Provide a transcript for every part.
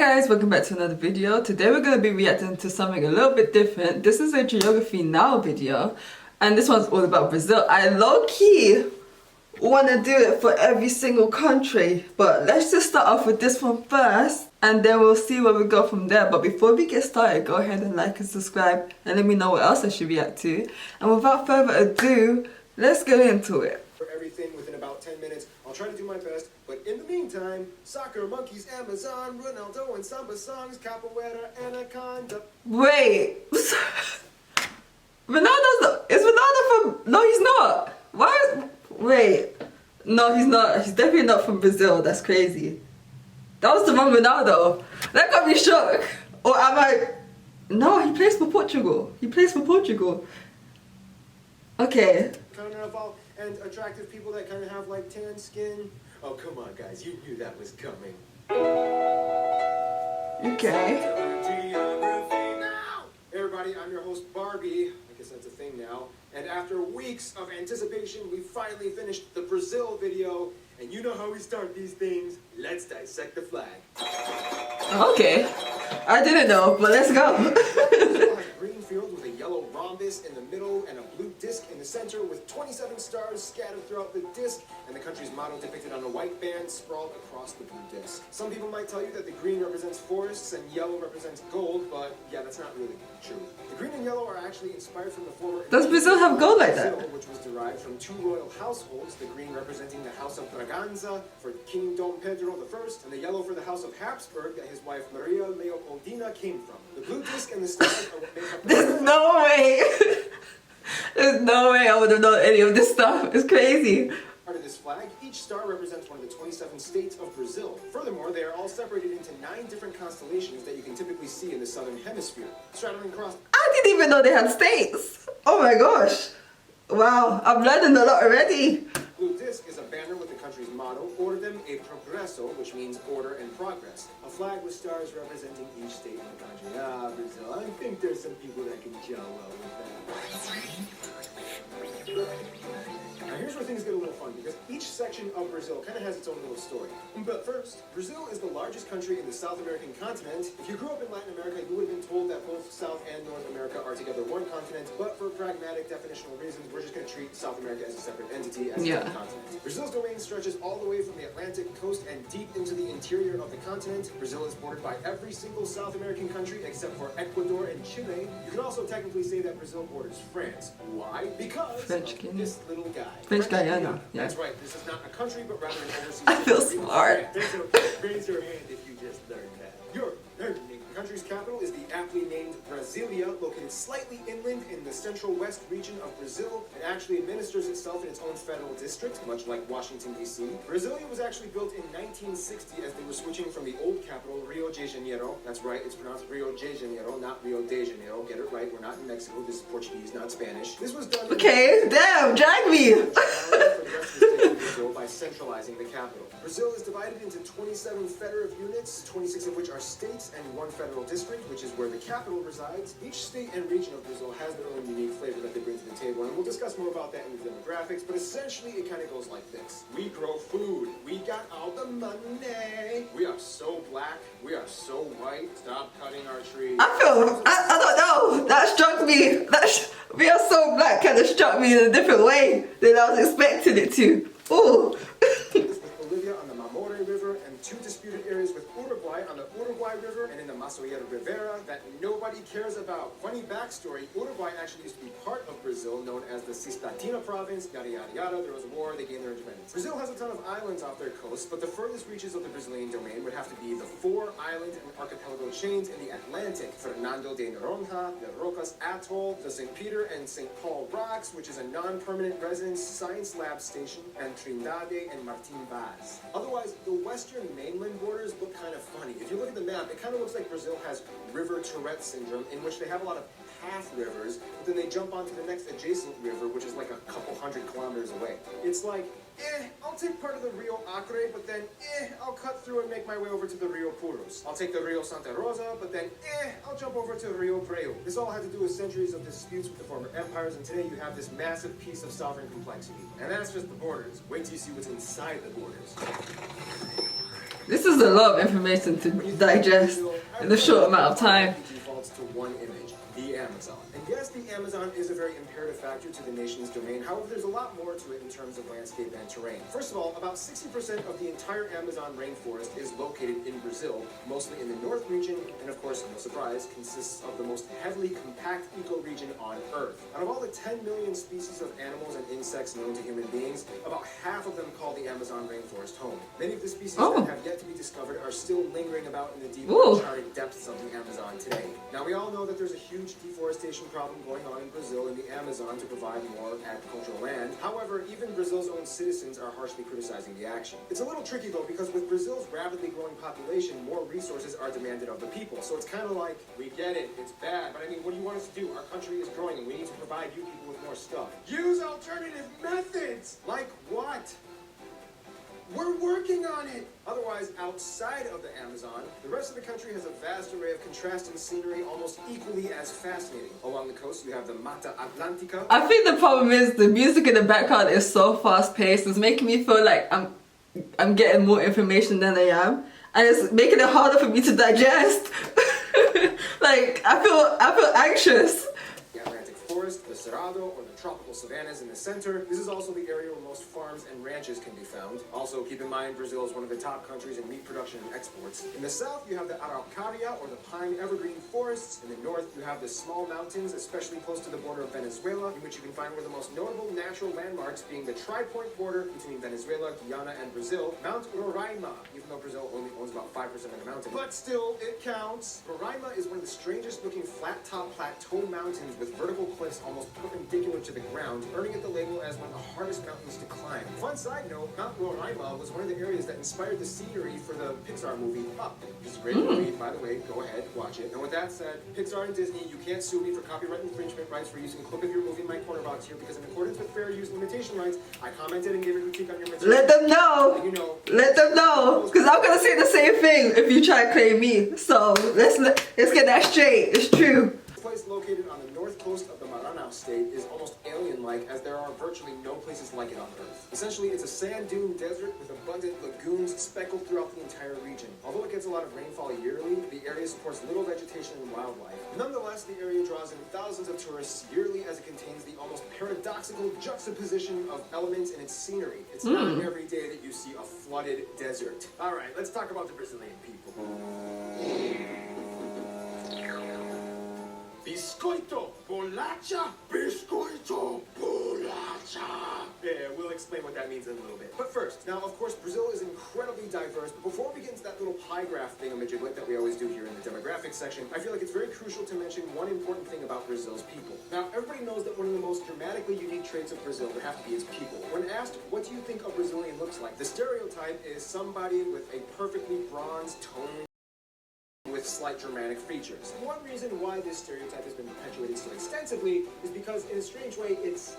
guys, welcome back to another video. Today we're going to be reacting to something a little bit different. This is a Geography Now video and this one's all about Brazil. I low-key want to do it for every single country, but let's just start off with this one first and then we'll see where we go from there. But before we get started, go ahead and like and subscribe and let me know what else I should react to. And without further ado, let's get into it. For everything within about 10 minutes. I'll try to do my best, but in the meantime, soccer, monkeys, Amazon, Ronaldo, and samba songs, capoeira, anaconda. Wait, is Ronaldo from, no he's not. Wait, no he's not, he's definitely not from Brazil, that's crazy. That was the wrong Ronaldo. That got me shook. Or am I, no, he plays for Portugal. Okay. Carnival and attractive people that kind of have like tan skin. Oh, come on guys, you knew that was coming. Okay. Hey everybody, I'm your host Barbie. I guess that's a thing now. And after weeks of anticipation, we finally finished the Brazil video. And you know how we start these things. Let's dissect the flag. Okay. I didn't know, but let's go. A green field with a yellow rhombus in the middle and a blue disc in the center with 27 stars scattered throughout the disc and the country's motto depicted on a white band sprawled across the blue disc. Some people might tell you that the green represents forests and yellow represents gold, but yeah, that's not really true. The green and yellow are actually inspired from the former... Does Brazil have gold like that? Which was derived from two royal households, the green representing the House of Braganza for King Dom Pedro I, and the yellow for the House of Habsburg that his wife Maria Leopoldina came from. The blue disc and the stars are what make up the... There's no way. There's no way I would have known any of this stuff. It's crazy. Part of this flag, each star represents one of the 27 states of Brazil. Furthermore, they are all separated into 9 different constellations that you can typically see in the southern hemisphere. Straddling across... I didn't even know they had states. Oh my gosh. Wow, I'm learning a lot already. Blue disc is a banner with the country's motto, Ordem e Progresso, which means order and progress. A flag with stars representing each state in the country. Ah, Brazil, I think there's some people that can gel well with that. Now here's where things get a little fun, because each section of Brazil kind of has its own little story. But first, Brazil is the largest country in the South American continent. If you grew up in Latin America, you would have been told that both South and North America are together one continent, but for pragmatic definitional reasons, we're just going to treat South America as a separate entity, as one continent. Brazil's domain stretches all the way from the Atlantic coast and deep into the interior of the continent. Brazil is bordered by every single South American country except for Ecuador and Chile. You can also technically say that Brazil borders France. Why? Because of this little guy. French Guyana. Yeah. That's right. This is not a country, but rather an overseas... I feel smart. It's okay. Raise your hand if you just learned that. You're learning. The country's capital is the aptly named Brasilia, located slightly inland in the central west region of Brazil. It actually administers itself in its own federal district, much like Washington, D.C. Brasilia was actually built in 1960 as they were switching from the old capital, Rio de Janeiro. That's right, it's pronounced Rio de Janeiro, not Rio de Janeiro. Get it right, we're not in Mexico. This is Portuguese, not Spanish. This was done... Okay, damn, drag me. by centralizing the capital. Brazil is divided into 27 federative units, 26 of which are states and 1 federal district, which is where the capital resides. Each state and region of Brazil has their own unique flavor that they bring to the table, and we'll discuss more about that in the demographics, but essentially it kind of goes like this. We grow food. We got all the money. We are so black. We are so white. Stop cutting our trees. I don't know. That struck me. We are so black kind of struck me in a different way than I was expecting it to. Ooh. With Bolivia on the Mamoré River and 2 disputed areas with Uruguay on the Uruguay River and in the Masoyera Rivera that nobody cares about. Funny backstory, Uruguay actually used to be part of Brazil, known as the Cisplatina province, yada yada yada. There was a war, they gained their independence. Brazil has a ton of islands off their coast, but the furthest reaches of the Brazilian domain would have to be the 4 island and archipelago chains in the Atlantic. Fernando de Noronha, the Rocas Atoll, the St. Peter and St. Paul Rocks, which is a non-permanent residence science lab station, and Trindade and Martin Vaz. Otherwise, the western mainland borders look kind of funny. If you look at the map, it kind of looks like Brazil has river Tourette syndrome, in which they have a lot of path rivers, but then they jump onto the next adjacent river, which is like a couple hundred kilometers away. It's like, I'll take part of the Rio Acre, but then, I'll cut through and make my way over to the Rio Puros. I'll take the Rio Santa Rosa, but then, I'll jump over to Rio Breu. This all had to do with centuries of disputes with the former empires, and today you have this massive piece of sovereign complexity. And that's just the borders. Wait till you see what's inside the borders. This is a lot of information to digest in a short amount of time. Defaults to one image, the Amazon. And yes, the Amazon is a very imperative factor to the nation's domain. However, there's a lot more to it in terms of landscape and terrain. First of all, about 60% of the entire Amazon rainforest is located in Brazil, mostly in the north region, and of course, no surprise, consists of the most heavily compact ecoregion on Earth. Out of all the 10 million species of animals and insects known to human beings, about half of them call the Amazon rainforest home. Many of the species that have yet to be discovered are still lingering about in the deep uncharted depths of the Amazon today. Now, we all know that there's a huge deforestation problem going on in Brazil and the Amazon to provide more agricultural land. However, even Brazil's own citizens are harshly criticizing the action. It's a little tricky though, because with Brazil's rapidly growing population, more resources are demanded of the people. So it's kind of like, we get it, it's bad, but I mean, what do you want us to do? Our country is growing and we need to provide you people with more stuff. Use alternative methods! Like what? We're working on it! Otherwise, outside of the Amazon, the rest of the country has a vast array of contrasting scenery almost equally as fascinating. Along the coast, you have the Mata Atlantica. I think the problem is the music in the background is so fast paced. It's making me feel like I'm getting more information than I am, and it's making it harder for me to digest. Like I feel anxious. The Atlantic forest, the Cerrado, or the tropical savannas in the center. This is also the area where most farms and ranches can be found. Also, keep in mind, Brazil is one of the top countries in meat production and exports. In the south, you have the Araucaria, or the pine evergreen forests. In the north, you have the small mountains, especially close to the border of Venezuela, in which you can find one of the most notable natural landmarks being the tri-point border between Venezuela, Guyana, and Brazil, Mount Roraima, even though Brazil only owns about 5% of the mountain. But still, it counts. Roraima is one of the strangest looking flat-top plateau mountains with vertical cliffs almost perpendicular to the ground, earning it the label as one of the hardest mountains to climb. Fun side note, Mount Roraima was one of the areas that inspired the scenery for the Pixar movie Up. It's a great movie, by the way, go ahead, watch it. And with that said, Pixar and Disney, you can't sue me for copyright infringement rights for using a clip of your movie in my corner box here, because in accordance with fair use limitation rights, I commented and gave a critique on your material. Let them know. You know, let them know, because I'm gonna say the same thing if you try to claim me. So let's get that straight. It's true. This place located on the north coast of the Maranhão state is almost alien-like, as there are virtually no places like it on Earth. Essentially, it's a sand dune desert with abundant lagoons speckled throughout the entire region. Although it gets a lot of rainfall yearly, the area supports little vegetation and wildlife. Nonetheless, the area draws in thousands of tourists yearly, as it contains the almost paradoxical juxtaposition of elements in its scenery. It's not every day that you see a flooded desert. All right, let's talk about the Brazilian people. Biscoito, bolacha, biscoito, bolacha. Yeah, we'll explain what that means in a little bit. But first, now of course Brazil is incredibly diverse, but before we get into that little pie graph thingamajiglet that we always do here in the demographics section, I feel like it's very crucial to mention one important thing about Brazil's people. Now, everybody knows that one of the most dramatically unique traits of Brazil would have to be its people. When asked, what do you think a Brazilian looks like? The stereotype is somebody with a perfectly bronzed, toned, with slight Germanic features. One reason why this stereotype has been perpetuated so extensively is because, in a strange way, it's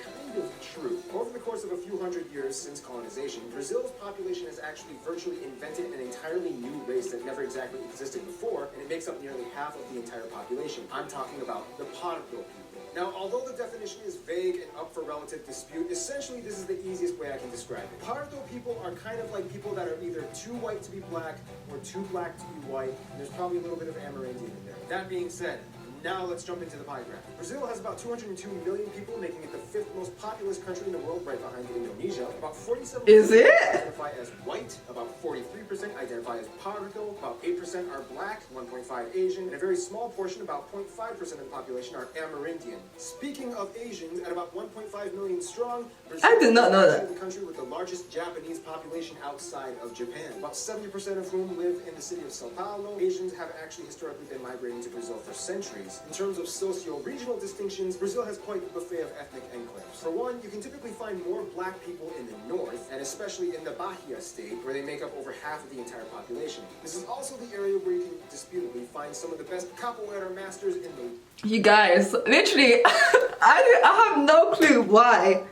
kind of true. Over the course of a few hundred years since colonization, Brazil's population has actually virtually invented an entirely new race that never exactly existed before, and it makes up nearly half of the entire population. I'm talking about the Pardo people. Now, although the definition is vague and up for relative dispute, essentially this is the easiest way I can describe it. Pardo people are kind of like people that are either too white to be black or too black to be white, and there's probably a little bit of Amerindian in there. That being said, now let's jump into the pie graph. Brazil has about 202 million people, making it the 5th most populous country in the world, right behind Indonesia. About 47% identify as white, about 43% identify as Pardo, about 8% are black, 1.5 Asian, and a very small portion, about 0.5% of the population, are Amerindian. Speaking of Asians, at about 1.5 million strong, Brazil I did not know that. is the country with the largest Japanese population outside of Japan. About 70% of whom live in the city of Sao Paulo. Asians have actually historically been migrating to Brazil for centuries. In terms of socio-regional distinctions, Brazil has quite a buffet of ethnic enclaves. For one, you can typically find more black people in the north, and especially in the Bahia state, where they make up over half of the entire population. This is also the area where you can disputably find some of the best capoeira masters in the... You guys, literally, I have no clue why.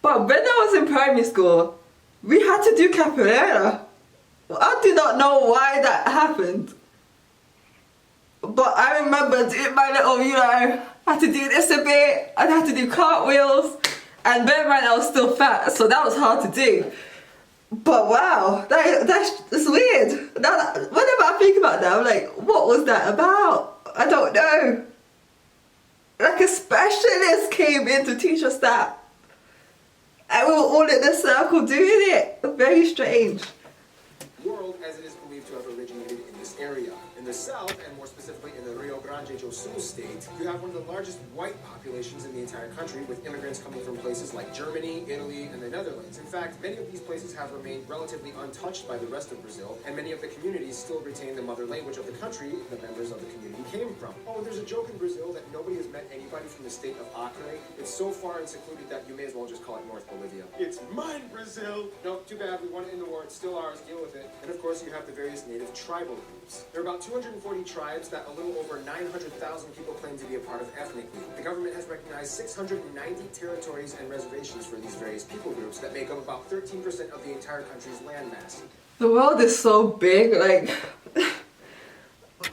But when I was in primary school, we had to do capoeira. I do not know why that happened. But I remember doing my little, I had to do this a bit, I had to do cartwheels, and bear in mind I was still fat, so that was hard to do. But wow, that's weird. Now, whenever I think about that, I'm like, what was that about? I don't know. Like a specialist came in to teach us that. And we were all in a circle doing it. Very strange. World, as it is believed to have originated in this area. In the south, and more specifically in the Rio Grande do Sul state, you have one of the largest white populations in the entire country, with immigrants coming from places like Germany, Italy, and the Netherlands. In fact, many of these places have remained relatively untouched by the rest of Brazil, and many of the communities still retain the mother language of the country the members of the community came from. Oh, and there's a joke in Brazil that nobody has met anybody from the state of Acre. It's so far and secluded that you may as well just call it North Bolivia. It's mine, Brazil! No, too bad, we won it in the war, it's still ours, deal with it. And of course, you have the various native tribal groups. There are about 240 tribes that a little over 900,000 people claim to be a part of ethnically. The government has recognized 690 territories and reservations for these various people groups that make up about 13% of the entire country's landmass. The world is so big, like,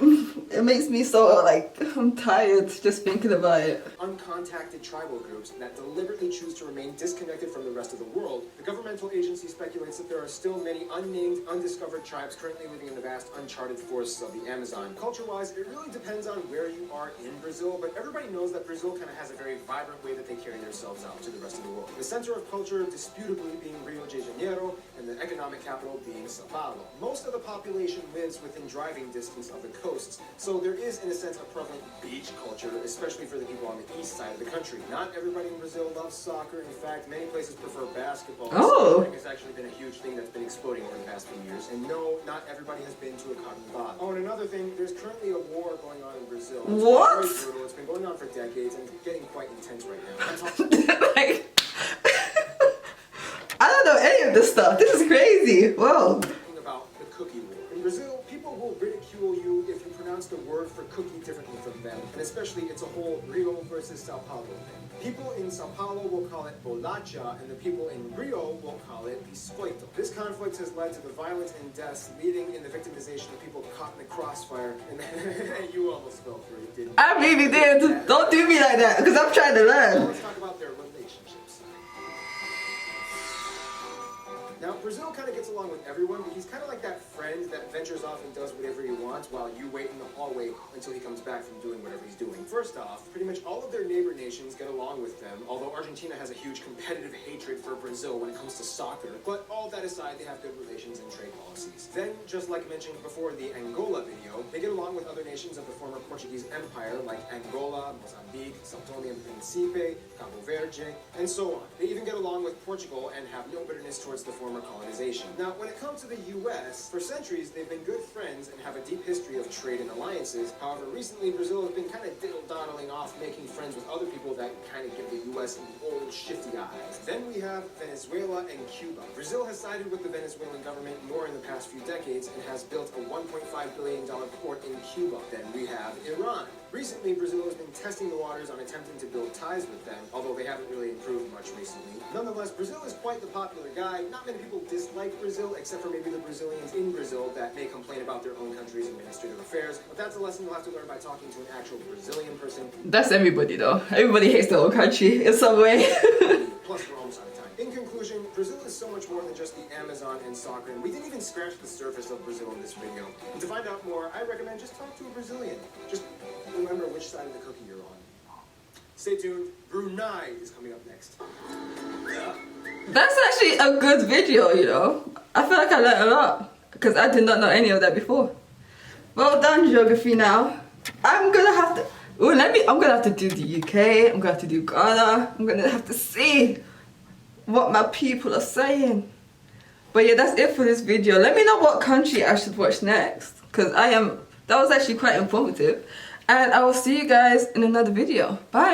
it makes me so, like, I'm tired just thinking about it. Uncontacted tribal groups that deliberately choose to remain disconnected from the rest of the world. The governmental agency speculates that there are still many unnamed, undiscovered tribes currently living in the vast, uncharted forests of the Amazon. Culture-wise, it really depends on where you are in Brazil, but everybody knows that Brazil kind of has a very vibrant way that they carry themselves out to the rest of the world. The center of culture, disputably, being Rio de Janeiro, and the economic capital being Sao Paulo. Most of the population lives within driving distance of the coasts, so there is, in a sense, a prevalent beach culture, especially for the people on the east side of the country. Not everybody in Brazil loves soccer. In fact, many places prefer basketball. Oh. Soccer has actually been a huge thing that's been exploding over the past few years. And no, not everybody has been to a carnival. Oh, and another thing, there's currently a war going on in Brazil. It's What? Very brutal. It's been going on for decades and getting quite intense right now. I'm talking Like, I don't know any of this stuff. This is crazy. Whoa. about the cookie war. In Brazil, people will ridicule you if you pronounce the word for cookie differently from them, and especially it's a whole Rio versus Sao Paulo thing. People in Sao Paulo will call it bolacha, and the people in Rio will call it biscoito. This conflict has led to the violence and deaths, leading in the victimization of people caught in the crossfire, and you almost fell for it, didn't you? I really did. Don't do me like that, because I'm trying to Now learn. let's talk about their relationships. Now, Brazil kind of gets along with everyone, but he's kind of like that friend that ventures off and does whatever he wants while you wait in the hallway until he comes back from doing whatever he's doing. First off, pretty much all of their neighbor nations get along with them, although Argentina has a huge competitive hatred for Brazil when it comes to soccer. But all that aside, they have good relations and trade policies. Then, just like mentioned before in the Angola video, they get along with other nations of the former Portuguese Empire, like Angola, Mozambique, São Tomé and Príncipe, Cabo Verde, and so on. They even get along with Portugal and have no bitterness towards the former colonization. Now, when it comes to the U.S., for centuries they've been good friends and have a deep history of trade and alliances. However, recently Brazil has been kind of diddle-daddling off, making friends with other people that kind of give the U.S. the old shifty eyes. Then we have Venezuela and Cuba. Brazil has sided with the Venezuelan government more in the past few decades and has built a $1.5 billion port in Cuba. Then we have Iran. Recently, Brazil has been testing the waters on attempting to build ties with them, although they haven't really improved much recently. Nonetheless, Brazil is quite the popular guy. Not many people dislike Brazil, except for maybe the Brazilians in Brazil that may complain about their own country's administrative affairs. But that's a lesson you'll have to learn by talking to an actual Brazilian person. That's everybody, though. Everybody hates their own country in some way. Plus, we're almost out of time. In conclusion, Brazil is so much more than just the Amazon and soccer, and we didn't even scratch the surface of Brazil in this video. And to find out more, I recommend just talk to a Brazilian. Just remember which side of the cookie you're on. Stay tuned. Brunei is coming up next. That's actually a good video, you know. I feel like I learned a lot, because I did not know any of that before. Well done, geography now. I'm gonna have to, I'm gonna have to do the UK, I'm gonna have to do Ghana, I'm gonna have to see what my people are saying. But yeah, that's it for this video. Let me know what country I should watch next, because that was actually quite informative. And I will see you guys in another video. Bye.